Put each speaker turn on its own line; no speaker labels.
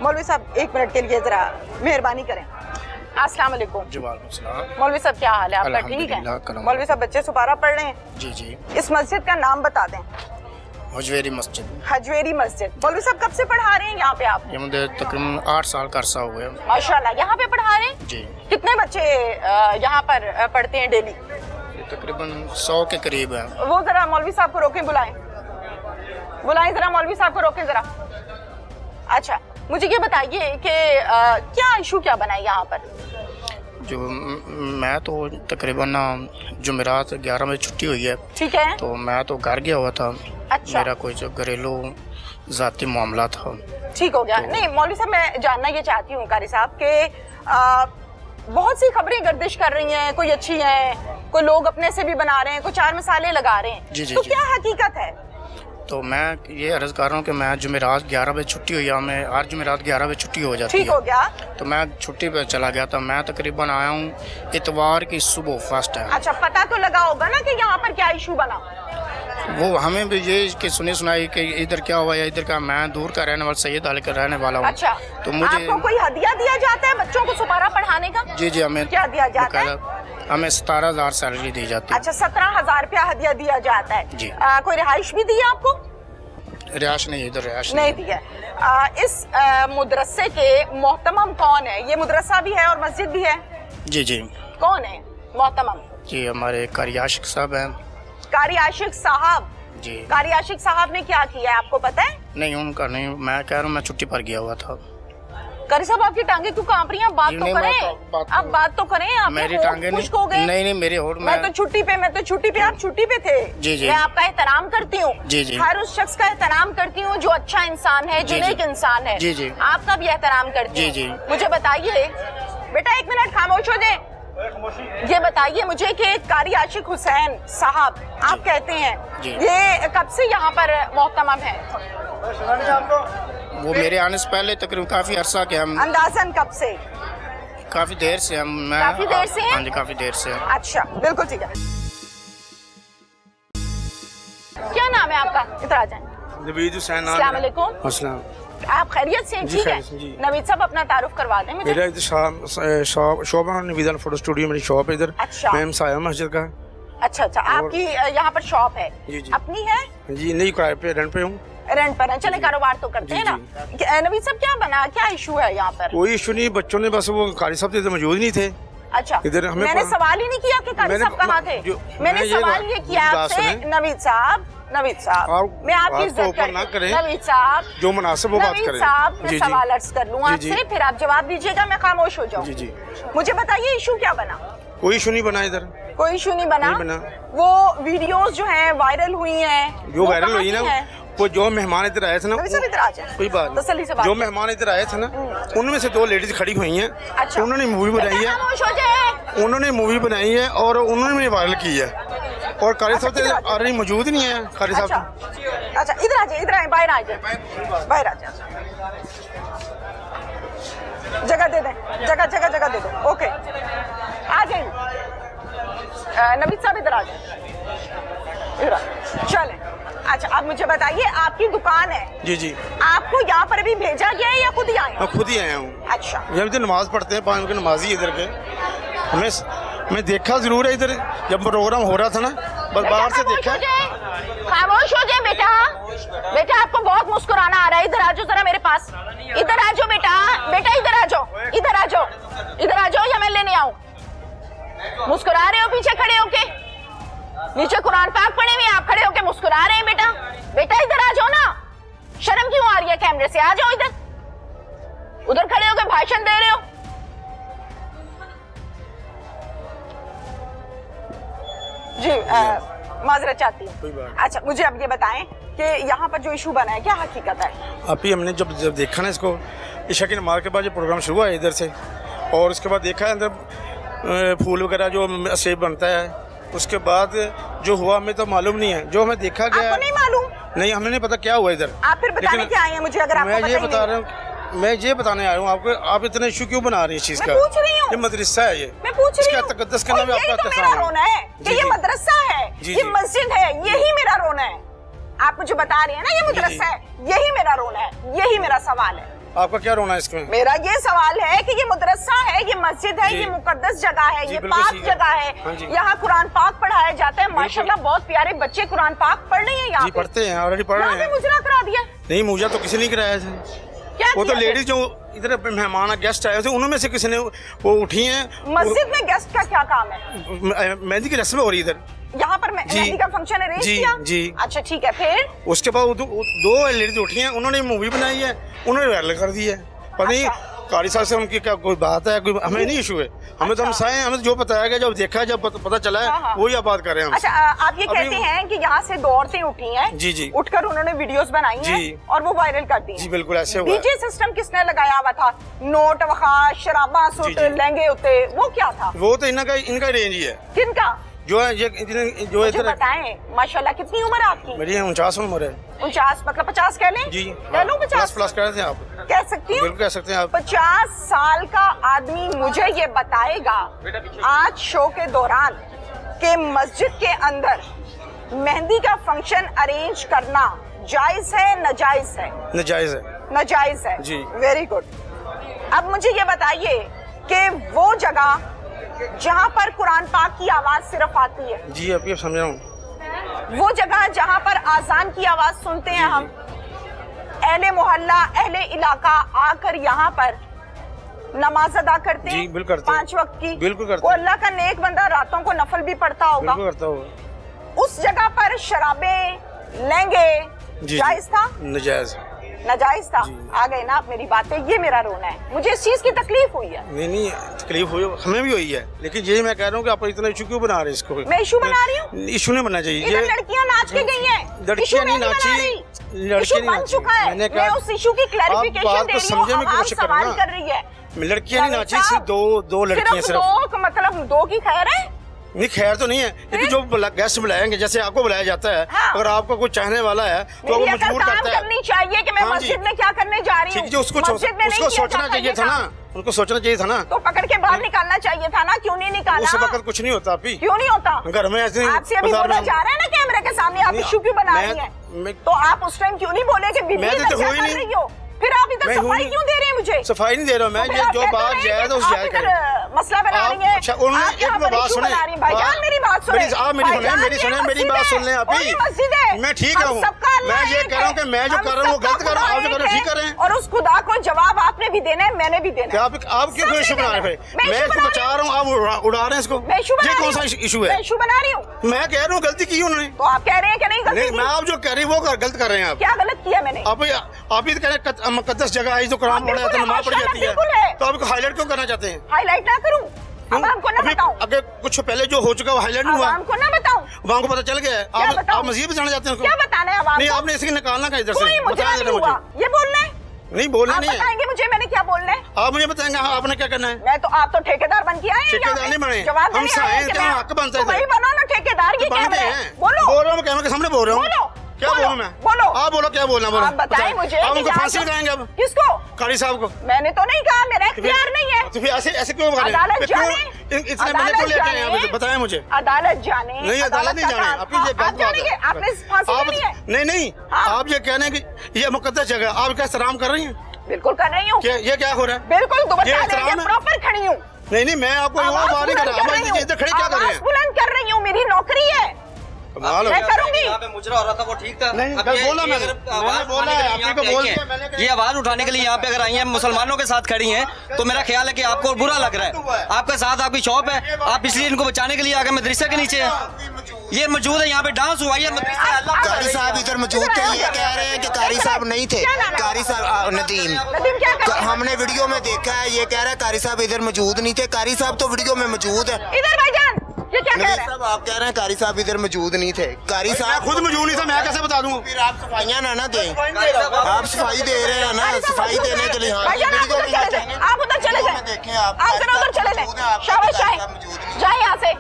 मौलवी साहब 1 मिनट के लिए जरा मेहरबानी करें। अस्सलाम वालेकुम।
जी वालेकुम सलाम।
मौलवी साहब क्या हाल है आपका? ठीक है। मौलवी साहब बच्चे सुपारा पढ़ रहे हैं?
जी जी।
इस मस्जिद का नाम बता दें।
हजवेरी मस्जिद।
हजवेरी मस्जिद। मौलवी साहब कब से पढ़ा रहे हैं यहाँ पे आप?
ये मुझे तकरीबन 8 साल का अरसा हुआ है।
माशाल्लाह। यहाँ पे पढ़ा रहे हैं?
जी।
कितने बच्चे यहाँ पर पढ़ते हैं डेली?
तकरीबन 100 के करीब है।
वो जरा मौलवी साहब को रोकें, बुलाएं जरा मौलवी साहब को रोकें जरा। अच्छा, मुझे ये बताइए कि क्या इशू क्या बना है यहाँ पर?
जो मैं तो तकरीबन जुमेरात 11 बजे छुट्टी हुई है। ठीक है। तो मैं तो घर गया हुआ था। अच्छा। मेरा कोई जो घरेलू जाती मामला था।
ठीक हो गया। नहीं मौलवी साहब, मैं जानना ये चाहती हूँ कारी साहब के बहुत सी खबरें गर्दिश कर रही हैं, कोई अच्छी हैं, कोई लोग अपने से भी बना रहे हैं, कोई 4 मसाले लगा रहे हैं।
जी जी।
तो क्या हकीकत है?
तो मैं ये अर्ज कर रहा हूँ कि मैं जुमेरात 11 बजे छुट्टी हुई, मैं हर जुमेरात 11 बजे छुट्टी हो जाती है।
ठीक हो गया।
तो मैं छुट्टी पे चला गया था। मैं तकरीबन आया हूँ इतवार की सुबह फर्स्ट है।
अच्छा, पता तो लगा होगा ना कि यहाँ पर क्या इशू बना?
वो हमें भी ये कि सुनी सुनाई कि इधर क्या हुआ है, इधर का। मैं दूर का रहने वाला सैयद आले का रहने वाला हूँ। अच्छा। तो मुझे
आपको कोई हदिया दिया जाता है बच्चों को सुपारा पढ़ाने का?
जी जी। हमें
क्या दिया जाता है?
हमें 17,000 सैलरी दी जाती है।
अच्छा, 17,000 रुपया हदिया दिया जाता है जी। कोई रिहाइश भी दी है आपको?
रिहाइश नहीं, इधर रिहाइश
नहीं दी है। इस मदरसे के मोहतमम कौन है? ये मदरसा भी है और मस्जिद भी है?
जी जी।
कौन है मोहतमम?
जी हमारे कारी आशिक साहब हैं।
कारी आशिक साहब जी। कारी आशिक साहब ने क्या किया है आपको पता है?
नहीं, उनका नहीं। मैं कह रहा हूँ मैं छुट्टी पर गया हुआ था।
कारी साहब आपकी टांगे क्यों कांप रही हैं? बात तो करें। आप बात तो करें। आप
मेरी टांगे नहीं मेरे होठ।
मैं तो छुट्टी पे आप छुट्टी पे थे।
जी जी।
मैं आपका एहतराम करती हूँ। जी जी। हर उस शख्स का एहतराम करती हूँ जो अच्छा इंसान है, जो नेक इंसान है। जी जी। आपका भी एहतराम करती हूँ। जी जी। मुझे बताइए बेटा, 1 मिनट खामोश हो जाए। ये बताइए मुझे कि कारी आशिक हुसैन साहब आप कहते हैं ये कब से यहाँ पर मोहतमम है?
वो मेरे आने से पहले तकरीबन काफी अरसा के हम।
अंदाजन कब से?
काफी देर से हम।
काफी देर से?
हाँ जी, काफी देर से।
अच्छा, बिल्कुल ठीक है। क्या नाम है आपका? इधर आ जाए।
नवीद हुसैन।
अस्सलाम वालेकुम।
अस्सलाम।
आप खैरियत से? ठीक है। नवीद साहब अपना तारुफ करवा दें मुझे।
मेरा शॉप है नवीद फोटो स्टूडियो, मेरी शॉप है इधर।
अच्छा।
मैं साया मस्जिद का।
अच्छा अच्छा। आपकी यहाँ पर शॉप है? जी जी। अपनी है?
जी नहीं, किराए पे, रेंट पे हूँ।
रेंट पर है। चले कारोबार तो करते हैं ना। नवीद साहब क्या बना, क्या इशू है यहाँ पर?
कोई इशू नहीं, बच्चों ने बस वो कारी साहब तो मौजूद नहीं थे।
अच्छा। इधर मैंने सवाल ही नहीं किया कि कारी साहब कहाँ थे। मैंने सवाल ये किया आपसे नवीद साहब, मैं आपकी इज्जत करें। नवीद साहब
जो मुनासिब वो बात करें।
साहब मैं सवाल अर्ज कर लूँ आपसे, फिर आप जवाब दीजिएगा, मैं खामोश हो जाऊँ। जी। मुझे बताइए इशू क्या बना?
कोई इशू नहीं बना इधर।
कोई इशू नहीं बना? वो वीडियोस जो हैं वायरल हुई हैं,
जो वायरल हुई ना, वो जो मेहमान इधर आए थे ना,
कोई बात
नहीं, जो मेहमान इधर आए थे ना, उनमें से 2 लेडीज खड़ी हुई हैं। अच्छा। उन्होंने मूवी बनाई है, और उन्होंने वायरल की है। और कारी साहब तो मौजूद नहीं है। कारी साहब
अच्छा, इधर आ जाए, बाहर आ जाए, जगह दे दें, जगह दे दो। ओके, आ जाइए। नवीद साहब इधर आ जाए, चलें। अच्छा, आप मुझे बताइए, आपकी दुकान है? जी जी। आपको यहाँ पर अभी भेजा गया है या खुद ही आए?
खुद ही आया हूँ।
अच्छा।
जब इधर नमाज पढ़ते हैं, 5 के नमाजी इधर के। मैं देखा जरूर है इधर जब प्रोग्राम हो रहा था ना, बस बाहर से देखा।
खामोश हो जाए बेटा। बेटा आपको बहुत मुस्कुराना आ रहा है। इधर आ जाओ जरा मेरे पास। इधर आ जाओ बेटा इधर आ जाओ या मैं लेने आऊँ? मुस्कुरा रहे हो पीछे खड़े होके? नीचे कुरान पाक पढ़े हुए, आप खड़े होके मुस्कुरा रहे हैं। बेटा इधर आ जाओ ना। शर्म क्यों आ रही है कैमरे से? आ जाओ इधर। उधर खड़े होके भाषण दे रहे हो। जी माजरत चाहती हूँ। अच्छा, मुझे अब ये बताएं कि यहाँ पर जो इशू बना है क्या हकीकत है?
अभी हमने जब देखा ना इसको, ईशा की नमाज के बाद जो प्रोग्राम शुरू हुआ है इधर से, और उसके बाद देखा है अंदर फूल वगैरह जो सेब बनता है, उसके बाद जो हुआ हमें तो मालूम नहीं है। जो हमें देखा गया,
आपको नहीं मालूम?
नहीं, हमें नहीं पता क्या हुआ इधर।
आप फिर बताने क्या आए हैं मुझे? अगर आपको
मैं ये बता रहा हूँ, मैं ये बताने आया हूँ आपको। आप इतना इशू क्यों बना रही है इस चीज का?
पूछ रही हूँ।
ये मदरसा है,
मैं पूछ रही हूँ।
तकद्दस करना में आपका
मेरा रोना है कि ये मदरसा है, ये मस्जिद है, यही मेरा रोना है। आप मुझे बता रहे हैं ना ये मदरसा है, यही मेरा रोना है, यही मेरा सवाल है।
आपका क्या रोना है इसमें?
मेरा ये सवाल है कि ये मदरसा है, ये मस्जिद है, ये मुकद्दस जगह है, ये पाक जगह है, यहाँ कुरान पाक पढ़ाया जाता है। माशाल्लाह बहुत प्यारे बच्चे कुरान पाक पढ़ रहे हैं यहाँ पे।
पढ़ते हैं, ऑलरेडी पढ़ रहे हैं।
मुजरा करा दिया? नहीं,
मुझे तो किसी ने कराया था। वो तो लेडीज जो इधर मेहमान गेस्ट आए थे उनमें से किसी ने वो उठी हैं।
मस्जिद में गेस्ट का क्या काम है?
मेहंदी की रस्म हो रही इधर,
यहाँ पर मेहंदी का फंक्शन अरेंज किया?
जी।
अच्छा ठीक है, फिर
उसके बाद दो लेडीज उठी हैं, उन्होंने मूवी बनाई है, उन्होंने वायरल कर दी है। पता नहीं कारी साहब से उनकी क्या कोई बात है, कोई हमें नहीं इशू है। हमें तो हम साए, हमें जो बताया गया, जब देखा, जब पता चला है वही आप बात कर रहे हैं।
अच्छा, आप ये कहते हैं कि यहाँ से 2 औरतें उठी हैं,
जी,
उठकर उन्होंने वीडियोस बनाई हैं और वो वायरल कर दी।
जी बिल्कुल ऐसे हुआ।
डीजे सिस्टम किसने लगाया हुआ था? नोट वखार, शराबा, सूट, लहंगे होते, वो क्या था?
वो तो इनका रेंज ही है।
किनका?
जो है जो इधर
बताएं। माशाल्लाह, कितनी उम्र है आपकी?
मेरी 49 उम्र है।
49 मतलब 50 कह लें?
जी
कह लूं 50
प्लस कह रहे थे आप?
कह सकती हूँ,
बिल्कुल कह सकते हैं आप।
50 साल का आदमी मुझे ये बताएगा आज शो के दौरान कि मस्जिद के अंदर मेहंदी का फंक्शन अरेंज करना जायज है नाजायज है?
नाजायज है।
नाजायज है
जी।
Very good. अब मुझे ये बताइए कि वो जगह जहाँ पर कुरान पाक की आवाज सिर्फ आती है,
जी अभी समझ रहा हूँ,
वो जगह जहाँ पर आजान की आवाज सुनते हैं हम, अहले मोहल्ला अहले इलाका आकर यहाँ पर नमाज अदा करते हैं,
बिल्कुल करते
5 वक्त की,
बिल्कुल करते
वो अल्लाह का नेक बंदा रातों को नफल भी पढ़ता होगा,
बिल्कुल करता होगा।
उस जगह पर शराबे लहंगे जायज था?
नाजायज।
नाजायज था। आ गए ना आप मेरी बातें, ये मेरा रोना है, मुझे इस चीज की तकलीफ हुई है।
नहीं तकलीफ हुई, हमें भी हुई है, लेकिन ये मैं कह रहा हूँ कि आप इतना इशू क्यों बना रहे हैं इसको?
मैं इशू बना रही हूँ?
इशू नहीं बनना चाहिए।
ये लड़कियां नाच के गई हैं,
लड़कियां नहीं नाची,
इशू बन चुका है। मैं उस इशू की क्लैरिफिकेशन दे रही हूँ, आप सवाल कर रही है।
लड़कियां नहीं नाची, सिर्फ दो लड़कियां सिर्फ।
मतलब 2 की खैर है?
नहीं खैर तो नहीं है, लेकिन जो गेस्ट बुलाएंगे, जैसे आपको बुलाया जाता है, अगर आपका कोई चाहने वाला है तो वो मजबूर करता है।
करनी चाहिए कि मैं मस्जिद में क्या करने जा रही हूँ।
उसको सोचना चाहिए था ना, उनको सोचना चाहिए था ना,
तो पकड़ के बाहर निकालना चाहिए था ना, क्यों नहीं निकाला?
उस वक्त कुछ नहीं होता। अभी
क्यों नहीं होता?
घर में ऐसे
आपसे अभी बोला जा रहा है ना कैमरे के सामने, आप इशू क्यों बना रही हैं? तो आप उस टाइम क्यों नहीं बोले कि बीवी कर रही हो? फिर आप इधर सफाई क्यों दे रहे हैं मुझे?
सफाई नहीं दे रहा मैं, ये जो बात जायज है उस जायज करें।
मसला बना रही है।
अच्छा उन्होंने एक बात सुने,
भाईजान मेरी बात सुने,
आप मेरी सुने, मेरी बात सुन लें। अभी
मस्जिद है,
मैं ठीक हूँ, मैं ये कह रहा हूँ कि मैं जो कर रहा हूँ वो गलत कर रहा हूँ, आप जो कर रहे हो ठीक कर रहे हैं।
और उस खुदा को जवाब आपने भी देना है, मैंने भी देना है।
आप क्यों इशू बना रहे हैं? मैं इसको बचा रहा हूँ, आप उड़ा रहे हैं इसको। ये कौन सा इशू है?
इशू बना रही हूँ,
मैं कह रहा हूँ गलती की उन्होंने।
तो आप कह रहे हैं कि नहीं गलती?
मैं आप जो कह रही है वो गलत कर रहे हैं। आप
क्या गलत किया मैंने?
आप ही कह रहे हैं मुकद्दस जगह है, जो कुरान पढ़ा जाता है, नमाज पढ़ी जाती है, तो आपको हाईलाइट क्यों करना चाहते हैं?
हाईलाइट ना करूं? अब हमको ना बताऊं?
अगर कुछ पहले जो हो चुका है वो हाईलाइट नहीं हुआ,
हमको ना बताऊं?
वहाँ को पता चल गया है। आप मस्जिद में जाना चाहते हैं?
क्या बताना है?
नहीं आपने इसे निकालना का इधर से,
बताया जरा मुझे। ये बोलना है?
नहीं बोलना नहीं है।
बताएंगे मुझे मैंने क्या बोलना है?
आप मुझे बताएंगे आपने क्या करना है?
मैं तो, आप तो ठेकेदार बन के आए हैं।
ठेकेदार नहीं बने,
जवाब
हम साए क्या हक बनता है?
वही बनो ना ठेकेदार, ये क्या है? बोलो।
बोल रहा हूँ, कैमरे के सामने बोल रहा हूँ। क्या बोलूं मैं?
बोलो।
आप बोलो क्या बोलना, बोलो।
आप बताएं मुझे।
आप उनको फांसी लगाएंगे अब?
किसको?
कारी साहब को।
मैंने तो नहीं कहा, मेरा इख्तियार नहीं है।
तो फिर ऐसे क्यों बता रहे हैं? इतने बंदे क्यों लेके आए हैं? आप बताएं मुझे।
अदालत जाने।
नहीं अदालत नहीं जाने, आपकी ये गलत बात है।
आपने फांसी देनी है?
नहीं आप ये कहने की ये मुकद्दस जगह, आप क्या एहतराम कर रही हैं?
बिल्कुल कर रही हूँ।
ये क्या हो रहा है?
बिल्कुल प्रॉपर खड़ी हूँ।
नहीं मैं आपको बात नहीं कर रहा, इधर खड़ी क्या कर रही हैं?
बुलंद कर रही हूँ, मेरी नौकरी है, मैं करूंगी।
यहाँ पे मुजरा हो रहा था वो ठीक था।
नहीं बोला मैंने बोला है, आपने को बोल दिया।
ये आवाज उठाने के लिए यहाँ पे अगर आई हैं, मुसलमानों के साथ खड़ी हैं, तो मेरा ख्याल है कि आपको बुरा लग रहा है। आपके साथ आपकी शॉप है, आप इसलिए इनको बचाने के लिए आगे मदरसे के नीचे ये मौजूद है, यहाँ पे डांस हुआ है।
कारी साहब इधर मौजूद थे, ये कह रहे हैं कि कारी साहब नहीं थे। कारी साहब नदीम, हमने वीडियो में देखा है, ये कह रहा है कारी साहब इधर मौजूद नहीं थे। कारी साहब तो वीडियो में मौजूद है।
इधर भाईजान ये क्या कह रहे हैं?
साहब आप कह रहे हैं कारी साहब इधर मौजूद नहीं थे। कारी साहब
खुद मौजूद नहीं था, मैं कैसे बता दूं?
फिर आप सफाइयाँ ना दें, आप सफाई दे रहे हैं ना, सफाई देने के लिए।
आप उधर चले जाए,
देखें आप
उधर चले जाए, शाबाश जाए यहाँ से।